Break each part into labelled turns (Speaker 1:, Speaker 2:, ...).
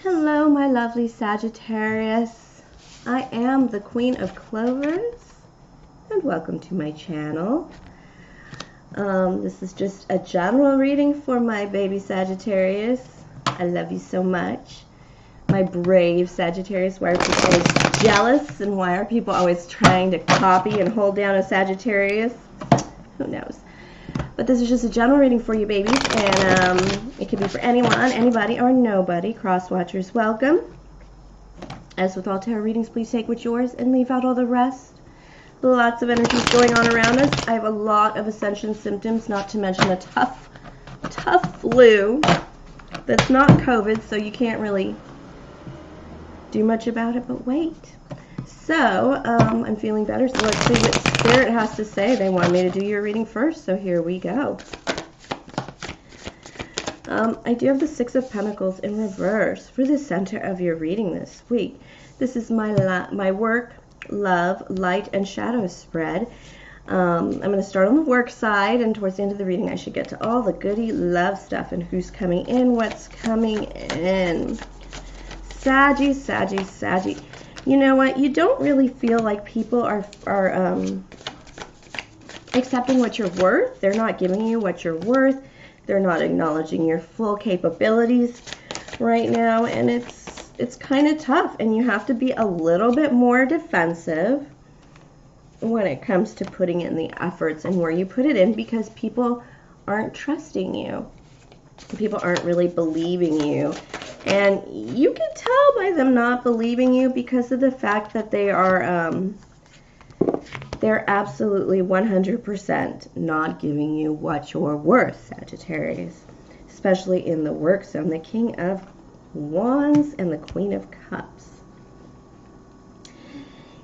Speaker 1: Hello, my lovely Sagittarius. I am the Queen of Clovers, and welcome to my channel. This is just a general reading for my baby Sagittarius. I love you so much. My brave Sagittarius. Why are people always jealous, and why are people always trying to copy and hold down a Sagittarius? Who knows? But this is just a general reading for you, babies, and it could be for anyone, anybody, or nobody. Cross watchers, welcome. As with all tarot readings, please take what's yours and leave out all the rest. Lots of energies going on around us. I have a lot of ascension symptoms, not to mention a tough flu that's not COVID, so you can't really do much about it, but wait. So, I'm feeling better, so let's see what Spirit has to say. They want me to do your reading first, so here we go. I do have the Six of Pentacles in reverse for the center of your reading this week. This is my work, love, light, and shadow spread. I'm going to start on the work side, and towards the end of the reading, I should get to all the goody love stuff and who's coming in, what's coming in. Saggy, Saggy, Saggy. You know what? You don't really feel like people are accepting what you're worth. They're not giving you what you're worth. They're not acknowledging your full capabilities right now, and it's kind of tough, and you have to be a little bit more defensive when it comes to putting in the efforts and where you put it in, because people aren't trusting you. People aren't really believing you. And you can tell by them not believing you because of the fact that they are, they're absolutely 100% not giving you what you're worth, Sagittarius. Especially in the work zone, the King of Wands and the Queen of Cups.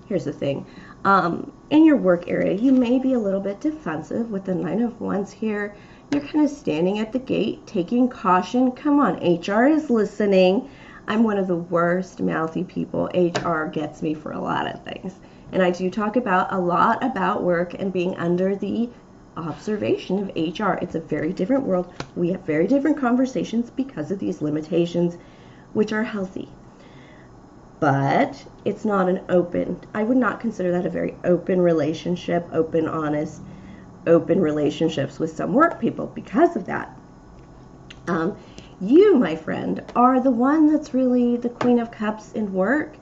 Speaker 1: Here's the thing. In your work area, you may be a little bit defensive with the Nine of Wands here. You're kind of standing at the gate, taking caution. Come on, HR is listening. I'm one of the worst mouthy people. HR gets me for a lot of things. And I do talk a lot about work and being under the observation of HR. It's a very different world. We have very different conversations because of these limitations, which are healthy. But it's not an open, I would not consider that a very open relationship, open, honest, open relationships with some work people because of that. You, my friend, are the one that's really the Queen of Cups in work.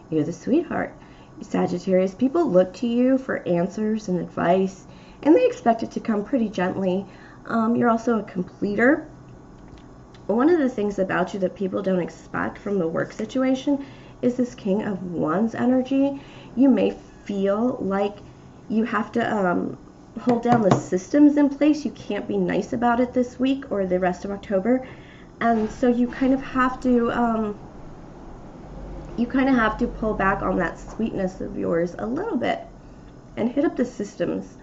Speaker 1: You're the sweetheart. Sagittarius, people look to you for answers and advice, and they expect it to come pretty gently. You're also a completer. One of the things about you that people don't expect from the work situation is this King of Wands energy. You may feel like you have to hold down the systems in place. You can't be nice about it this week or the rest of October, and so you kind of have to pull back on that sweetness of yours a little bit and hit up the systems.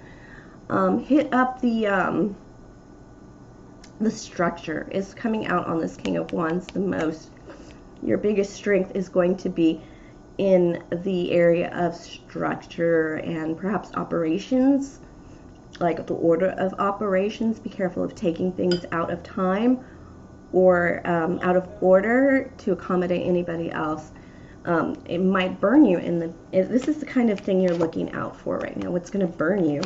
Speaker 1: Hit up the structure is coming out on this King of Wands the most. Your biggest strength is going to be in the area of structure and perhaps operations, like the order of operations. Be careful of taking things out of time or out of order to accommodate anybody else. It might burn you this is the kind of thing you're looking out for right now. What's going to burn you?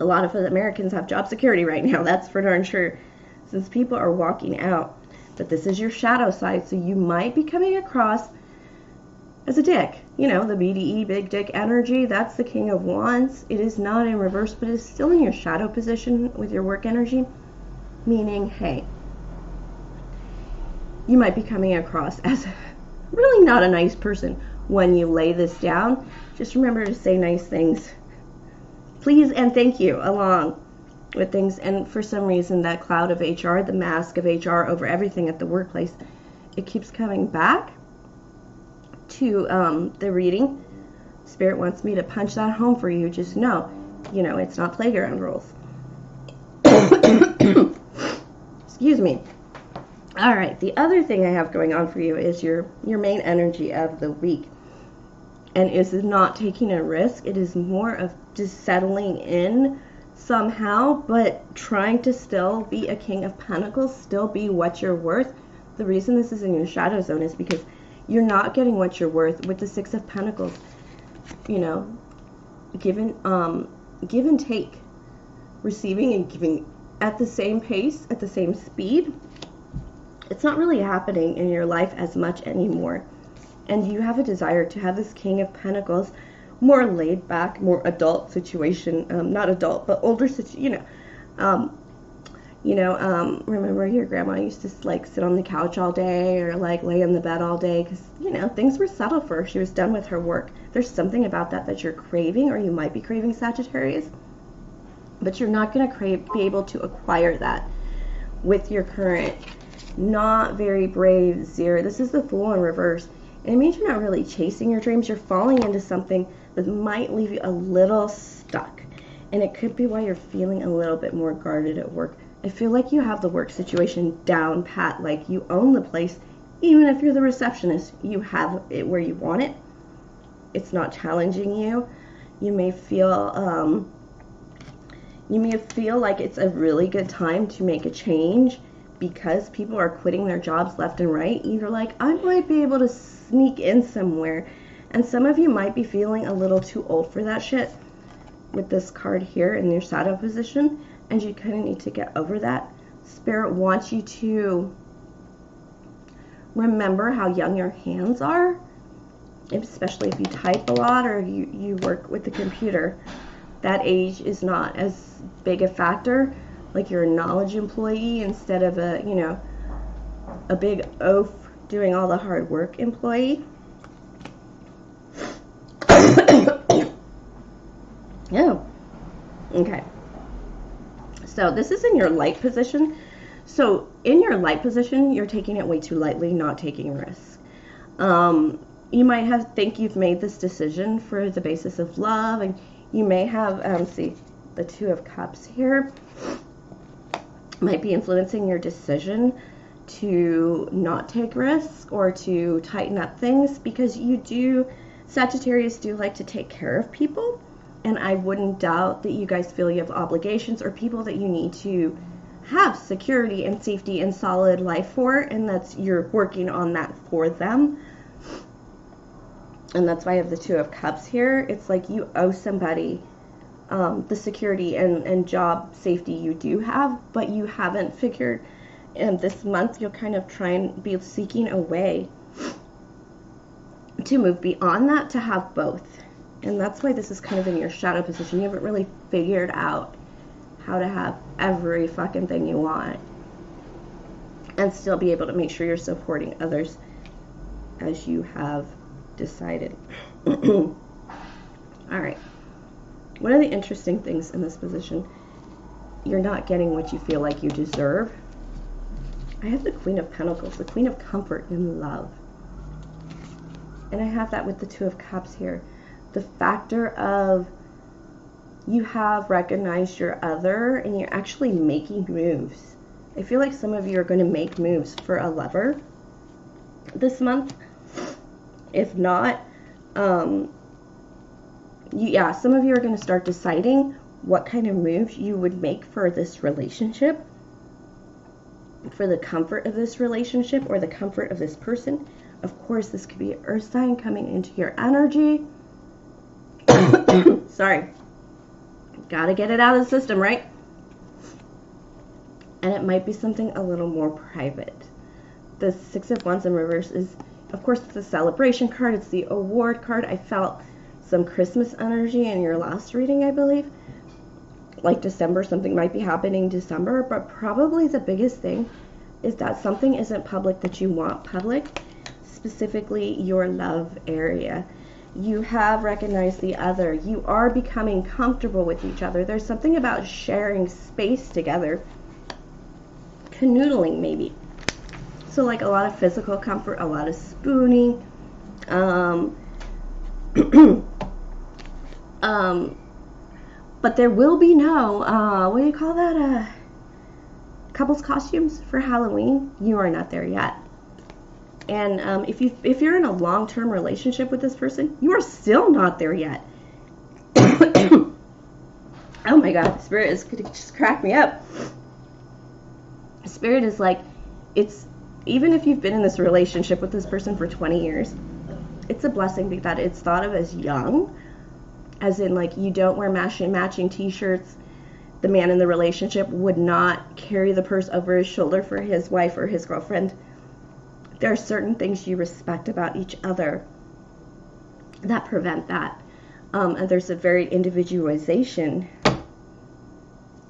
Speaker 1: A lot of Americans have job security right now. That's for darn sure, since people are walking out. But this is your shadow side, so you might be coming across as a dick. You know, the BDE, big dick energy, that's the King of Wands. It is not in reverse, but it's still in your shadow position with your work energy, meaning, hey, you might be coming across as really not a nice person when you lay this down. Just remember to say nice things, please and thank you, along with things. And for some reason, that cloud of HR, the mask of HR over everything at the workplace, it keeps coming back to the reading. Spirit wants me to punch that home for you. Just know, it's not playground rules. Excuse me. All right, the other thing I have going on for you is your main energy of the week. And is not taking a risk. It is more of just settling in somehow, but trying to still be a King of Pentacles, still be what you're worth, the reason this is in your shadow zone is because you're not getting what you're worth. With the Six of Pentacles, you know, give and take, receiving and giving at the same pace, at the same speed. It's not really happening in your life as much anymore. And you have a desire to have this King of Pentacles, more laid back, more adult situation, not adult, but older situation, remember your grandma used to like sit on the couch all day or like lay in the bed all day because, you know, things were settled for her. She was done with her work. There's something about that you're craving, or you might be craving, Sagittarius, but you're not going to be able to acquire that with your current not very brave Zero. This is the Fool in reverse. And it means you're not really chasing your dreams. You're falling into something that might leave you a little stuck. And it could be why you're feeling a little bit more guarded at work. I feel like you have the work situation down pat, like you own the place. Even if you're the receptionist, you have it where you want it. It's not challenging you. You may feel like it's a really good time to make a change because people are quitting their jobs left and right. You're like, I might be able to sneak in somewhere. And some of you might be feeling a little too old for that shit with this card here in your shadow position, and you kind of need to get over that. Spirit wants you to remember how young your hands are, especially if you type a lot or you work with the computer. That age is not as big a factor. Like you're a knowledge employee instead of a, you know, a big oaf doing all the hard work employee. Oh, okay. So this is in your light position. So in your light position, you're taking it way too lightly, not taking risks. You might think you've made this decision for the basis of love, and you may have, see, the Two of Cups here might be influencing your decision to not take risks or to tighten up things, because Sagittarius do like to take care of people. And I wouldn't doubt that you guys feel you have obligations or people that you need to have security and safety and solid life for, and you're working on that for them. And that's why I have the Two of Cups here. It's like you owe somebody the security and job safety you do have, but you haven't figured. And this month you'll kind of try and be seeking a way to move beyond that, to have both. And that's why this is kind of in your shadow position. You haven't really figured out how to have every fucking thing you want and still be able to make sure you're supporting others as you have decided. All right. One of the interesting things in this position, you're not getting what you feel like you deserve. I have the Queen of Pentacles, the Queen of Comfort and Love. And I have that with the Two of Cups here. The factor of you have recognized your other and you're actually making moves. I feel like some of you are going to make moves for a lover this month. If not, some of you are going to start deciding what kind of moves you would make for this relationship, for the comfort of this relationship or the comfort of this person. Of course, this could be an earth sign coming into your energy. Sorry. Gotta get it out of the system, right? And it might be something a little more private. The Six of Wands in reverse is, of course, it's a celebration card. It's the award card. I felt some Christmas energy in your last reading, I believe. Like December, something might be happening in December, but probably the biggest thing is that something isn't public that you want public, specifically your love area. You have recognized the other. You are becoming comfortable with each other. There's something about sharing space together. Canoodling, maybe. So like a lot of physical comfort, a lot of spooning. But there will be no, what do you call that? Couples costumes for Halloween. You are not there yet. And if you're in a long-term relationship with this person, you are still not there yet. Oh my God, Spirit is going to just crack me up. Spirit is like, it's even if you've been in this relationship with this person for 20 years, it's a blessing that it's thought of as young, as in like you don't wear matching t-shirts. The man in the relationship would not carry the purse over his shoulder for his wife or his girlfriend. There are certain things you respect about each other that prevent that. And there's a very individualization.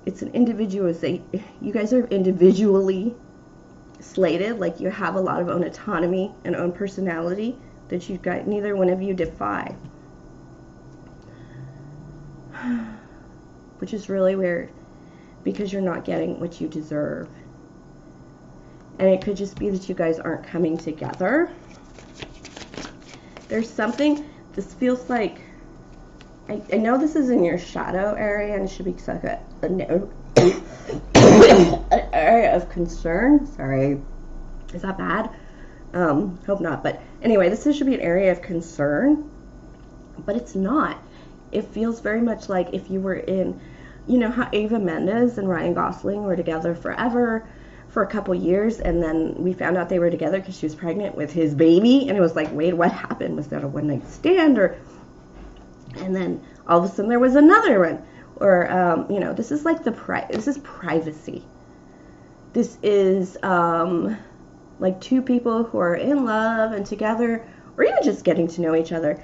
Speaker 1: It's an individualization. You guys are individually slated, like you have a lot of own autonomy and own personality that you've got neither one of you defy. Which is really weird, because you're not getting what you deserve. And it could just be that you guys aren't coming together. There's something, this feels like, I know this is in your shadow area, and it should be like an area of concern. Sorry, is that bad? Hope not. But anyway, this should be an area of concern, but it's not. It feels very much like if you were in, you know how Ava Mendes and Ryan Gosling were together forever for a couple years, and then we found out they were together because she was pregnant with his baby, and it was like, wait, what happened? Was that a one-night stand? Or, and then all of a sudden there was another one. Or, you know, this is like this is privacy. This is like two people who are in love and together, or even just getting to know each other.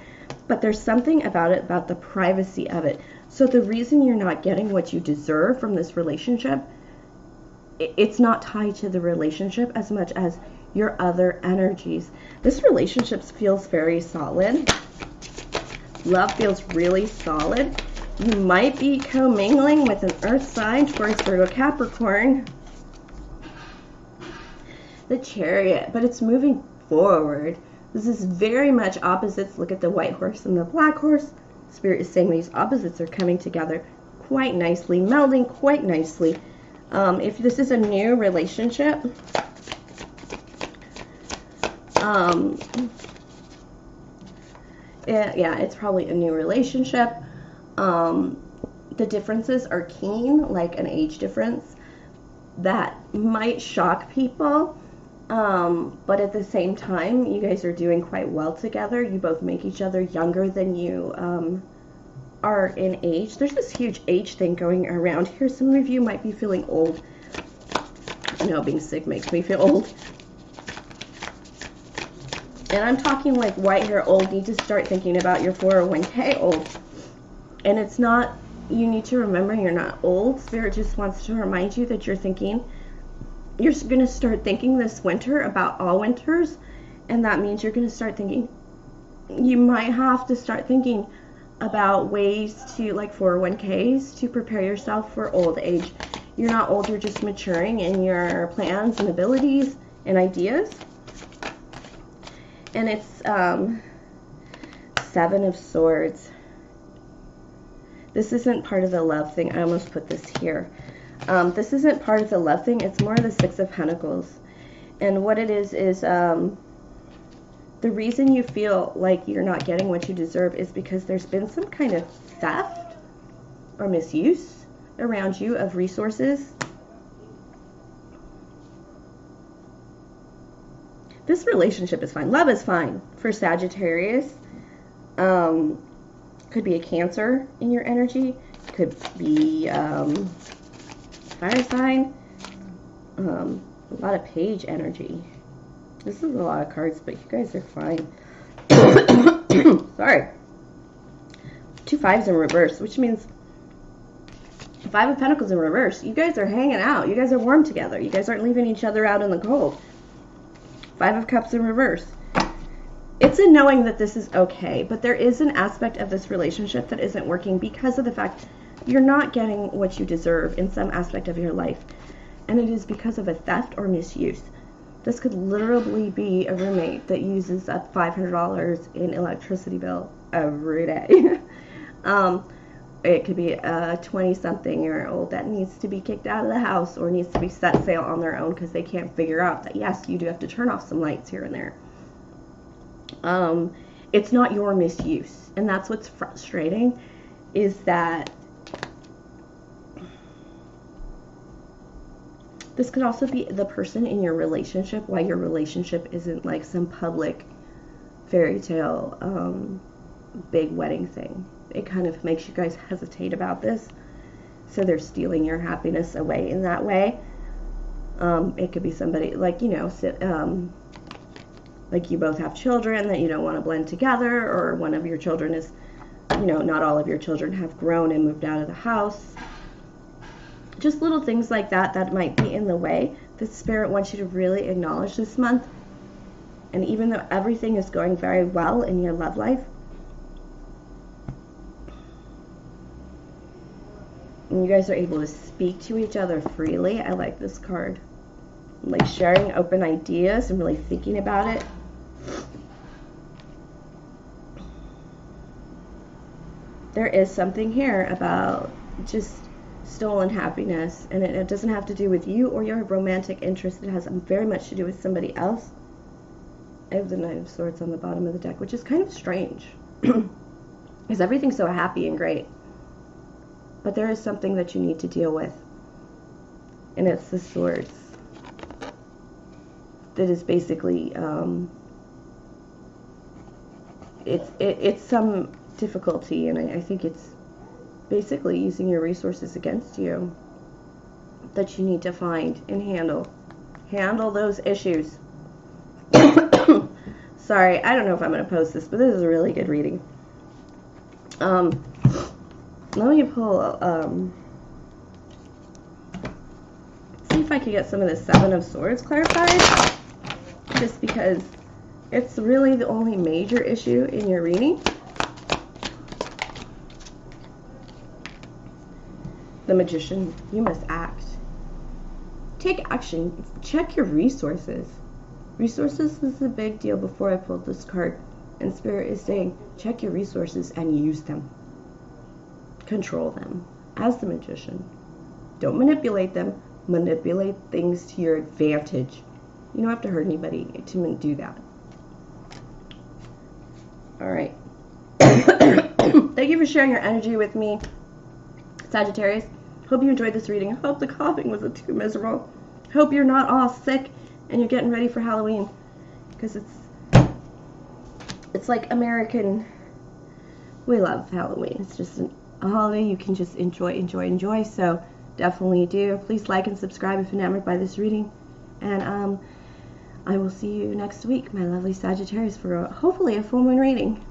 Speaker 1: But there's something about it, about the privacy of it. So the reason you're not getting what you deserve from this relationship, it's not tied to the relationship as much as your other energies. This relationship feels very solid. Love feels really solid. You might be commingling with an earth sign, Taurus, Virgo, Capricorn. The Chariot, but it's moving forward. This is very much opposites. Look at the white horse and the black horse. Spirit is saying these opposites are coming together quite nicely, melding quite nicely. If this is a new relationship, yeah, it's probably a new relationship. The differences are keen, like an age difference that might shock people. But at the same time, you guys are doing quite well together. You both make each other younger than you are in age. There's this huge age thing going around here. Some of you might be feeling old. I know being sick makes me feel old. And I'm talking like white hair old. Need to start thinking about your 401k old. And it's not, you need to remember you're not old. Spirit just wants to remind you that you're thinking, you're going to start thinking this winter about all winters, and that means you're going to start thinking, you might have to start thinking about ways to, like 401ks, to prepare yourself for old age. You're not old, you're just maturing in your plans and abilities and ideas. And it's Seven of Swords. This isn't part of the love thing. I almost put this here. This isn't part of the love thing. It's more the Six of Pentacles. And what it is the reason you feel like you're not getting what you deserve is because there's been some kind of theft or misuse around you of resources. This relationship is fine. Love is fine for Sagittarius. Could be a Cancer in your energy. Could be fire sign. A lot of Page energy. This is a lot of cards, but you guys are fine. Sorry. 2 5s in reverse, which means 5 of Pentacles in reverse. You guys are hanging out. You guys are warm together. You guys aren't leaving each other out in the cold. 5 of Cups in reverse. It's a knowing that this is okay, but there is an aspect of this relationship that isn't working because of the fact you're not getting what you deserve in some aspect of your life. And it is because of a theft or misuse. This could literally be a roommate that uses up $500 in electricity bill every day. It could be a 20-something-year-old that needs to be kicked out of the house or needs to be set sail on their own because they can't figure out that, yes, you do have to turn off some lights here and there. It's not your misuse. And that's what's frustrating, is that This could also be the person in your relationship, why your relationship isn't like some public fairy tale big wedding thing. It kind of makes you guys hesitate about this. So they're stealing your happiness away in that way. It could be somebody like, you know, like you both have children that you don't want to blend together, or one of your children is, you know, not all of your children have grown and moved out of the house. Just little things like that that might be in the way. The Spirit wants you to really acknowledge this month. And even though everything is going very well in your love life, and you guys are able to speak to each other freely. I like this card. Like sharing open ideas and really thinking about it. There is something here about just stolen happiness, and it doesn't have to do with you or your romantic interest. It has very much to do with somebody else. I have the Knight of Swords on the bottom of the deck, which is kind of strange because everything's so happy and great. But there is something that you need to deal with, and it's the Swords. That is basically, it's some difficulty, and I think it's basically using your resources against you that you need to find and handle those issues. Sorry, I don't know if I'm going to post this, but this is a really good reading. Let me pull, see if I could get some of the Seven of Swords clarified, just because it's really the only major issue in your reading. The Magician, you must act. Take action. Check your resources. Resources is a big deal before I pulled this card. And Spirit is saying, check your resources and use them. Control them as the Magician. Don't manipulate them. Manipulate things to your advantage. You don't have to hurt anybody to do that. Alright. Thank you for sharing your energy with me, Sagittarius. Hope you enjoyed this reading. I hope the coughing wasn't too miserable. Hope you're not all sick and you're getting ready for Halloween, because it's like American. We love Halloween. It's just a holiday you can just enjoy. So definitely do. Please like and subscribe if enamored by this reading, and I will see you next week, my lovely Sagittarius, for hopefully a full moon reading.